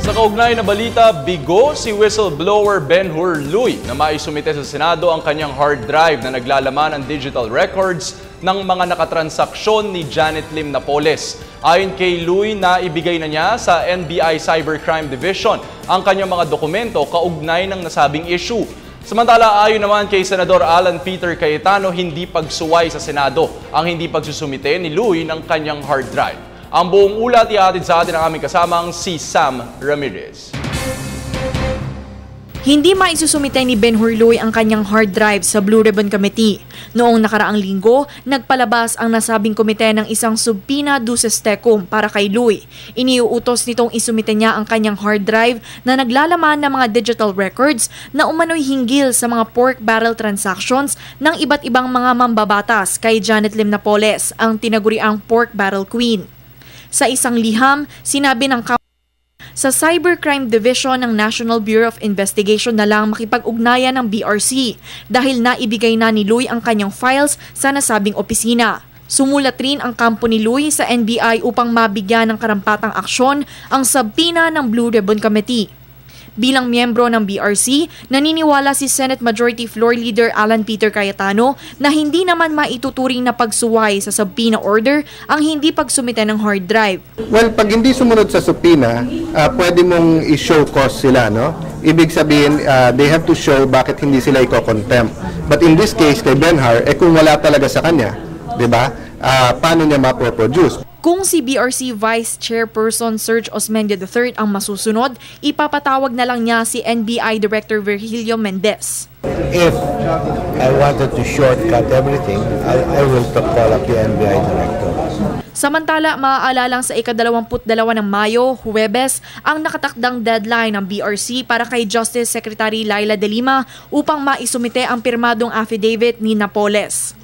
Sa kaugnay na balita, bigo si whistleblower Ben-Hur Luy na maisumite sa Senado ang kanyang hard drive na naglalaman ng digital records ng mga nakatransaksyon ni Janet Lim Napoles. Ayon kay Luy, na ibigay na niya sa NBI Cybercrime Division ang kanyang mga dokumento kaugnay ng nasabing issue. Samantala, ayon naman kay Senador Alan Peter Cayetano, hindi pagsuway sa Senado ang hindi pagsusumite ni Luy ng kanyang hard drive. Ang buong ulat ihatid sa atin ang aming kasamang si Sam Ramirez. Hindi maisusumite ni Ben-Hur Luy ang kanyang hard drive sa Blue Ribbon Committee. Noong nakaraang linggo, nagpalabas ang nasabing komite ng isang subpoena duces tecum para kay Luy. Iniuutos nitong isumite niya ang kanyang hard drive na naglalaman ng mga digital records na umano'y hinggil sa mga pork barrel transactions ng iba't ibang mga mambabatas kay Janet Lim Napoles, ang tinaguriang pork barrel queen. Sa isang liham, sinabi ng sa Cybercrime Division ng National Bureau of Investigation na lang makipag-ugnayan ng BRC dahil naibigay na ni Luy ang kanyang files sa nasabing opisina. Sumulat rin ang kampo ni Luy sa NBI upang mabigyan ng karampatang aksyon ang subpoena ng Blue Ribbon Committee. Bilang miyembro ng BRC, naniniwala si Senate Majority Floor Leader Alan Peter Cayetano na hindi naman maituturing na pagsuway sa subpoena order ang hindi pagsumite ng hard drive. Well, pag hindi sumunod sa subpoena, pwede mong i-show cause sila, no? Ibig sabihin, they have to show bakit hindi sila i-contempt. But in this case, kay Ben-Hur, kung wala talaga sa kanya, di ba? Paano niya ma-produce? Kung si BRC Vice Chairperson Serge Osmeña III ang masusunod, ipapatawag na lang niya si NBI Director Virgilio Mendez. If I wanted to shortcut everything, I will call up the NBI Director. Samantala, maaalalang sa ika-22 ng Mayo, Huwebes, ang nakatakdang deadline ng BRC para kay Justice Secretary Laila De Lima upang maisumite ang pirmadong affidavit ni Napoles.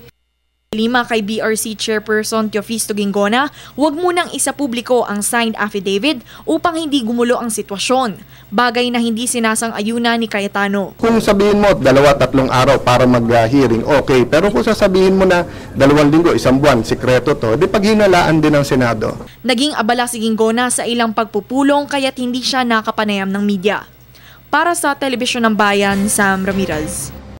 Lima kay BRC Chairperson Teofisto Ginggona, huwag munang isapubliko ang signed affidavit upang hindi gumulo ang sitwasyon, bagay na hindi sinasang-ayuna ni Cayetano. Kung sabihin mo 2-3 araw para mag-hearing, okay. Pero kung sasabihin mo na 2 linggo, 1 buwan, sikreto to, di paghinalaan din ng Senado. Naging abala si Ginggona sa ilang pagpupulong kaya't hindi siya nakapanayam ng media. Para sa Telebisyon ng Bayan, Sam Ramirez.